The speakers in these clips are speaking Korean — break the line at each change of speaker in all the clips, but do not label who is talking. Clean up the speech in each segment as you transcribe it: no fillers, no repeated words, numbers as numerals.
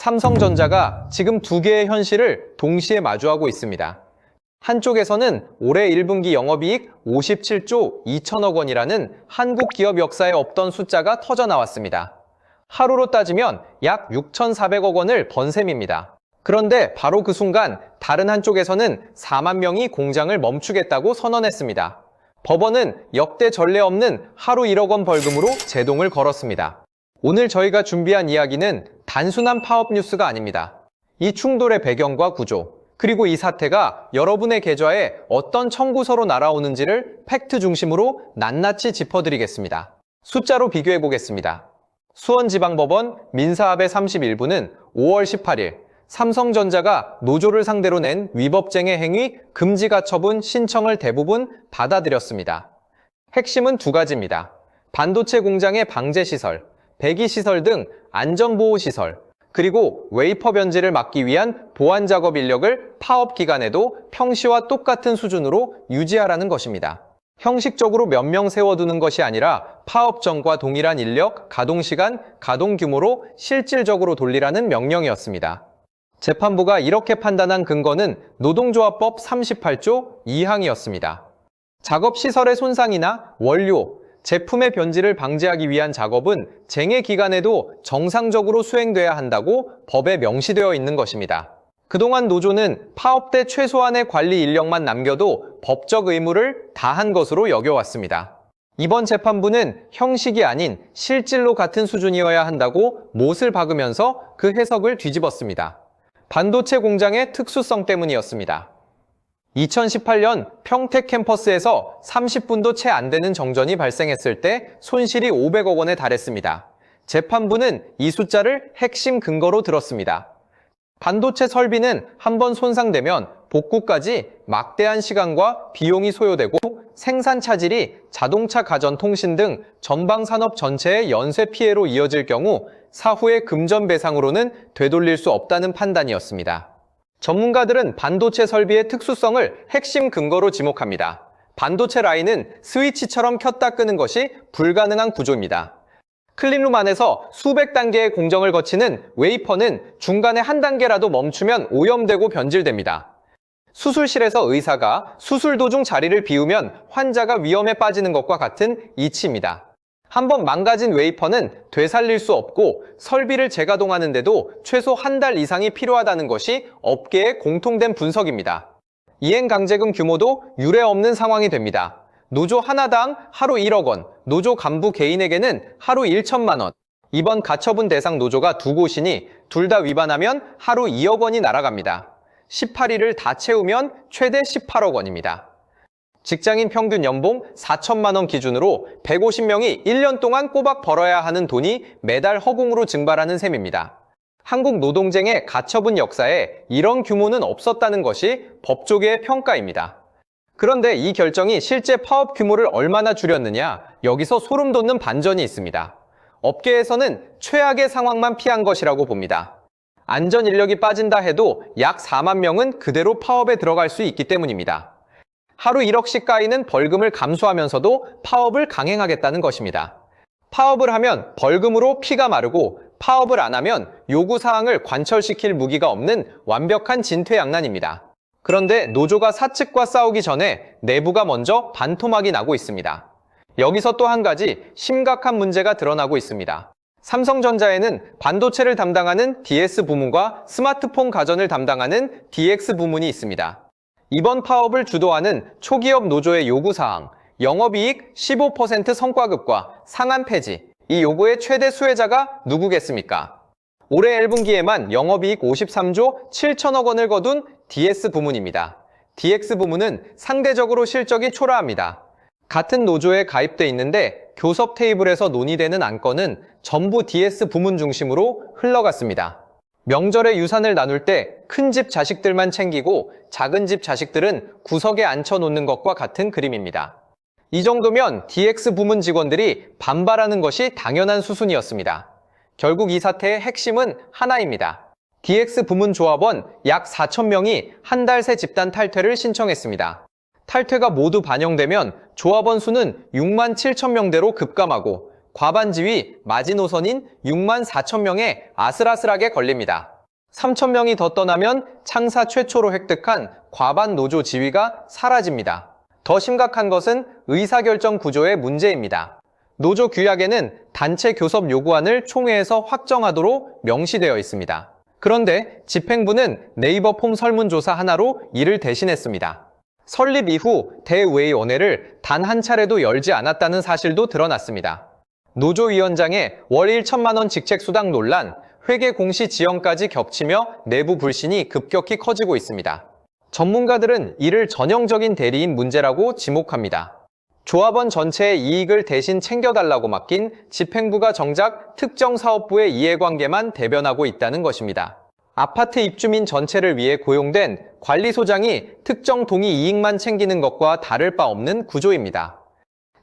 삼성전자가 지금 두 개의 현실을 동시에 마주하고 있습니다. 한쪽에서는 올해 1분기 영업이익 57조 2천억 원이라는 한국 기업 역사에 없던 숫자가 터져 나왔습니다. 하루로 따지면 약 6,400억 원을 번 셈입니다. 그런데 바로 그 순간 다른 한쪽에서는 4만 명이 공장을 멈추겠다고 선언했습니다. 법원은 역대 전례 없는 하루 1억 원 벌금으로 제동을 걸었습니다. 오늘 저희가 준비한 이야기는 단순한 파업 뉴스가 아닙니다. 이 충돌의 배경과 구조, 그리고 이 사태가 여러분의 계좌에 어떤 청구서로 날아오는지를 팩트 중심으로 낱낱이 짚어드리겠습니다. 숫자로 비교해 보겠습니다. 수원지방법원 민사합의 31부는 5월 18일 삼성전자가 노조를 상대로 낸 위법쟁의 행위 금지 가처분 신청을 대부분 받아들였습니다. 핵심은 두 가지입니다. 반도체 공장의 방제시설, 배기시설 등 안전보호시설, 그리고 웨이퍼 변질을 막기 위한 보안 작업 인력을 파업 기간에도 평시와 똑같은 수준으로 유지하라는 것입니다. 형식적으로 몇 명 세워두는 것이 아니라 파업 전과 동일한 인력, 가동시간, 가동 규모로 실질적으로 돌리라는 명령이었습니다. 재판부가 이렇게 판단한 근거는 노동조합법 38조 2항이었습니다. 작업시설의 손상이나 원료, 제품의 변질을 방지하기 위한 작업은 쟁해 기간에도 정상적으로 수행돼야 한다고 법에 명시되어 있는 것입니다. 그동안 노조는 파업 때 최소한의 관리 인력만 남겨도 법적 의무를 다한 것으로 여겨왔습니다. 이번 재판부는 형식이 아닌 실질로 같은 수준이어야 한다고 못을 박으면서 그 해석을 뒤집었습니다. 반도체 공장의 특수성 때문이었습니다. 2018년 평택 캠퍼스에서 30분도 채 안 되는 정전이 발생했을 때 손실이 500억 원에 달했습니다. 재판부는 이 숫자를 핵심 근거로 들었습니다. 반도체 설비는 한번 손상되면 복구까지 막대한 시간과 비용이 소요되고 생산 차질이 자동차, 가전, 통신 등 전방 산업 전체의 연쇄 피해로 이어질 경우 사후의 금전 배상으로는 되돌릴 수 없다는 판단이었습니다. 전문가들은 반도체 설비의 특수성을 핵심 근거로 지목합니다. 반도체 라인은 스위치처럼 켰다 끄는 것이 불가능한 구조입니다. 클린룸 안에서 수백 단계의 공정을 거치는 웨이퍼는 중간에 한 단계라도 멈추면 오염되고 변질됩니다. 수술실에서 의사가 수술 도중 자리를 비우면 환자가 위험에 빠지는 것과 같은 이치입니다. 한번 망가진 웨이퍼는 되살릴 수 없고 설비를 재가동하는데도 최소 한 달 이상이 필요하다는 것이 업계의 공통된 분석입니다. 이행강제금 규모도 유례 없는 상황이 됩니다. 노조 하나당 하루 1억 원, 노조 간부 개인에게는 하루 1천만 원. 이번 가처분 대상 노조가 두 곳이니 둘 다 위반하면 하루 2억 원이 날아갑니다. 18일을 다 채우면 최대 18억 원입니다. 직장인 평균 연봉 4천만 원 기준으로 150명이 1년 동안 꼬박 벌어야 하는 돈이 매달 허공으로 증발하는 셈입니다. 한국 노동쟁의 가처분 역사에 이런 규모는 없었다는 것이 법조계의 평가입니다. 그런데 이 결정이 실제 파업 규모를 얼마나 줄였느냐, 여기서 소름 돋는 반전이 있습니다. 업계에서는 최악의 상황만 피한 것이라고 봅니다. 안전 인력이 빠진다 해도 약 4만 명은 그대로 파업에 들어갈 수 있기 때문입니다. 하루 1억씩 까이는 벌금을 감수하면서도 파업을 강행하겠다는 것입니다. 파업을 하면 벌금으로 피가 마르고 파업을 안 하면 요구사항을 관철시킬 무기가 없는 완벽한 진퇴양난입니다. 그런데 노조가 사측과 싸우기 전에 내부가 먼저 반토막이 나고 있습니다. 여기서 또 한 가지 심각한 문제가 드러나고 있습니다. 삼성전자에는 반도체를 담당하는 DS 부문과 스마트폰 가전을 담당하는 DX 부문이 있습니다. 이번 파업을 주도하는 초기업 노조의 요구사항, 영업이익 15% 성과급과 상한 폐지, 이 요구의 최대 수혜자가 누구겠습니까? 올해 1분기에만 영업이익 53조 7천억 원을 거둔 DS 부문입니다. DX 부문은 상대적으로 실적이 초라합니다. 같은 노조에 가입돼 있는데 교섭 테이블에서 논의되는 안건은 전부 DS 부문 중심으로 흘러갔습니다. 명절에 유산을 나눌 때 큰 집 자식들만 챙기고 작은 집 자식들은 구석에 앉혀놓는 것과 같은 그림입니다. 이 정도면 DX 부문 직원들이 반발하는 것이 당연한 수순이었습니다. 결국 이 사태의 핵심은 하나입니다. DX 부문 조합원 약 4천 명이 한 달 새 집단 탈퇴를 신청했습니다. 탈퇴가 모두 반영되면 조합원 수는 6만 7천 명대로 급감하고 과반지위 마지노선인 6만 4천 명에 아슬아슬하게 걸립니다. 3천 명이 더 떠나면 창사 최초로 획득한 과반 노조 지위가 사라집니다. 더 심각한 것은 의사결정 구조의 문제입니다. 노조 규약에는 단체 교섭 요구안을 총회에서 확정하도록 명시되어 있습니다. 그런데 집행부는 네이버 폼 설문조사 하나로 이를 대신했습니다. 설립 이후 대의원회를 단 한 차례도 열지 않았다는 사실도 드러났습니다. 노조위원장의 월 1천만 원 직책수당 논란, 회계 공시 지연까지 겹치며 내부 불신이 급격히 커지고 있습니다. 전문가들은 이를 전형적인 대리인 문제라고 지목합니다. 조합원 전체의 이익을 대신 챙겨달라고 맡긴 집행부가 정작 특정 사업부의 이해관계만 대변하고 있다는 것입니다. 아파트 입주민 전체를 위해 고용된 관리소장이 특정 동의 이익만 챙기는 것과 다를 바 없는 구조입니다.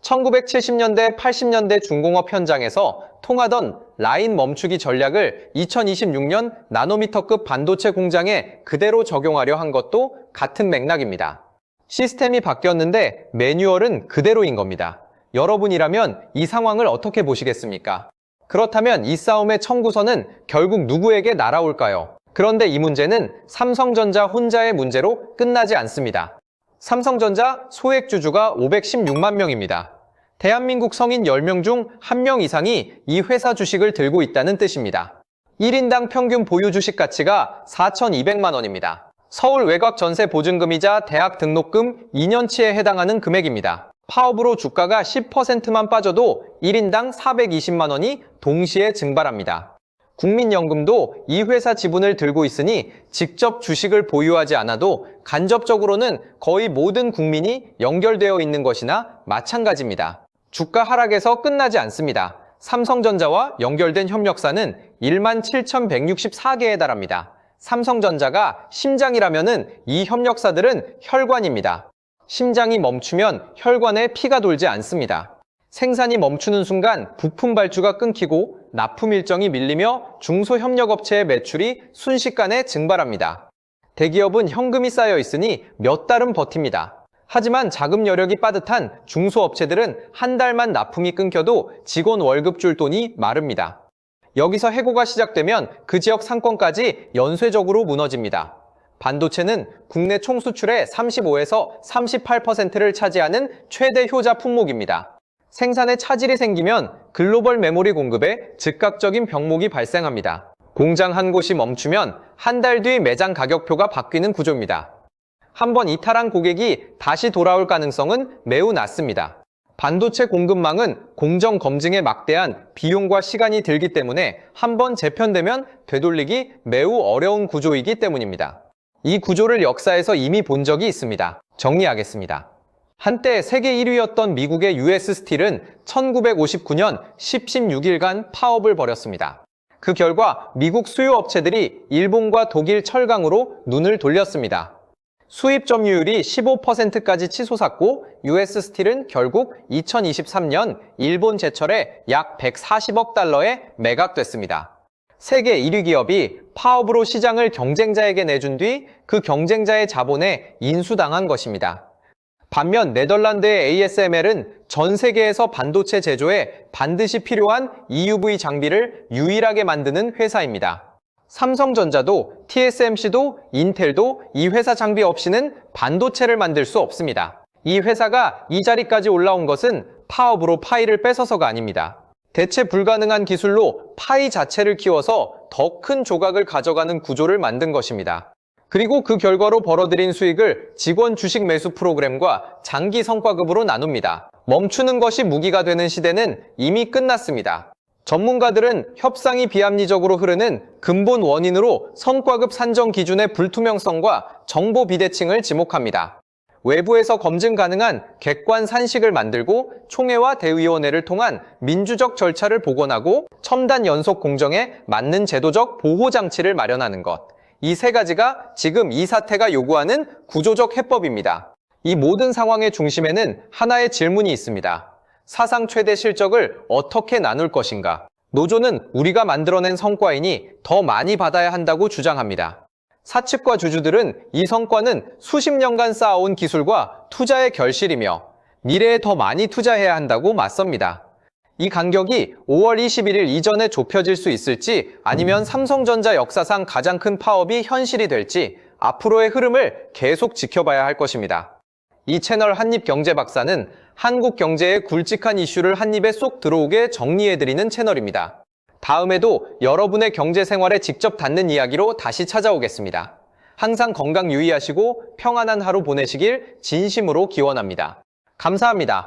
1970년대, 80년대 중공업 현장에서 통하던 라인 멈추기 전략을 2026년 나노미터급 반도체 공장에 그대로 적용하려 한 것도 같은 맥락입니다. 시스템이 바뀌었는데 매뉴얼은 그대로인 겁니다. 여러분이라면 이 상황을 어떻게 보시겠습니까? 그렇다면 이 싸움의 청구서는 결국 누구에게 날아올까요? 그런데 이 문제는 삼성전자 혼자의 문제로 끝나지 않습니다. 삼성전자 소액주주가 516만 명입니다. 대한민국 성인 10명 중 1명 이상이 이 회사 주식을 들고 있다는 뜻입니다. 1인당 평균 보유 주식 가치가 4,200만 원입니다. 서울 외곽 전세 보증금이자 대학 등록금 2년치에 해당하는 금액입니다. 파업으로 주가가 10%만 빠져도 1인당 420만 원이 동시에 증발합니다. 국민연금도 이 회사 지분을 들고 있으니 직접 주식을 보유하지 않아도 간접적으로는 거의 모든 국민이 연결되어 있는 것이나 마찬가지입니다. 주가 하락에서 끝나지 않습니다. 삼성전자와 연결된 협력사는 17,164개에 달합니다. 삼성전자가 심장이라면 이 협력사들은 혈관입니다. 심장이 멈추면 혈관에 피가 돌지 않습니다. 생산이 멈추는 순간 부품 발주가 끊기고 납품 일정이 밀리며 중소협력업체의 매출이 순식간에 증발합니다. 대기업은 현금이 쌓여 있으니 몇 달은 버팁니다. 하지만 자금 여력이 빠듯한 중소업체들은 한 달만 납품이 끊겨도 직원 월급 줄 돈이 마릅니다. 여기서 해고가 시작되면 그 지역 상권까지 연쇄적으로 무너집니다. 반도체는 국내 총수출의 35에서 38%를 차지하는 최대 효자 품목입니다. 생산에 차질이 생기면 글로벌 메모리 공급에 즉각적인 병목이 발생합니다. 공장 한 곳이 멈추면 한 달 뒤 매장 가격표가 바뀌는 구조입니다. 한번 이탈한 고객이 다시 돌아올 가능성은 매우 낮습니다. 반도체 공급망은 공정 검증에 막대한 비용과 시간이 들기 때문에 한번 재편되면 되돌리기 매우 어려운 구조이기 때문입니다. 이 구조를 역사에서 이미 본 적이 있습니다. 정리하겠습니다. 한때 세계 1위였던 미국의 US 스틸은 1959년 16일간 파업을 벌였습니다. 그 결과 미국 수요업체들이 일본과 독일 철강으로 눈을 돌렸습니다. 수입 점유율이 15%까지 치솟았고 US 스틸은 결국 2023년 일본 제철에 약 140억 달러에 매각됐습니다. 세계 1위 기업이 파업으로 시장을 경쟁자에게 내준 뒤 그 경쟁자의 자본에 인수당한 것입니다. 반면 네덜란드의 ASML은 전 세계에서 반도체 제조에 반드시 필요한 EUV 장비를 유일하게 만드는 회사입니다. 삼성전자도 TSMC도 인텔도 이 회사 장비 없이는 반도체를 만들 수 없습니다. 이 회사가 이 자리까지 올라온 것은 파업으로 파이를 뺏어서가 아닙니다. 대체 불가능한 기술로 파이 자체를 키워서 더 큰 조각을 가져가는 구조를 만든 것입니다. 그리고 그 결과로 벌어들인 수익을 직원 주식 매수 프로그램과 장기 성과급으로 나눕니다. 멈추는 것이 무기가 되는 시대는 이미 끝났습니다. 전문가들은 협상이 비합리적으로 흐르는 근본 원인으로 성과급 산정 기준의 불투명성과 정보 비대칭을 지목합니다. 외부에서 검증 가능한 객관 산식을 만들고 총회와 대의원회를 통한 민주적 절차를 복원하고 첨단 연속 공정에 맞는 제도적 보호 장치를 마련하는 것. 이 세 가지가 지금 이 사태가 요구하는 구조적 해법입니다. 이 모든 상황의 중심에는 하나의 질문이 있습니다. 사상 최대 실적을 어떻게 나눌 것인가? 노조는 우리가 만들어낸 성과이니 더 많이 받아야 한다고 주장합니다. 사측과 주주들은 이 성과는 수십 년간 쌓아온 기술과 투자의 결실이며 미래에 더 많이 투자해야 한다고 맞섭니다. 이 간격이 5월 21일 이전에 좁혀질 수 있을지 아니면 삼성전자 역사상 가장 큰 파업이 현실이 될지 앞으로의 흐름을 계속 지켜봐야 할 것입니다. 이 채널 한입경제박사는 한국 경제의 굵직한 이슈를 한 입에 쏙 들어오게 정리해드리는 채널입니다. 다음에도 여러분의 경제 생활에 직접 닿는 이야기로 다시 찾아오겠습니다. 항상 건강 유의하시고 평안한 하루 보내시길 진심으로 기원합니다. 감사합니다.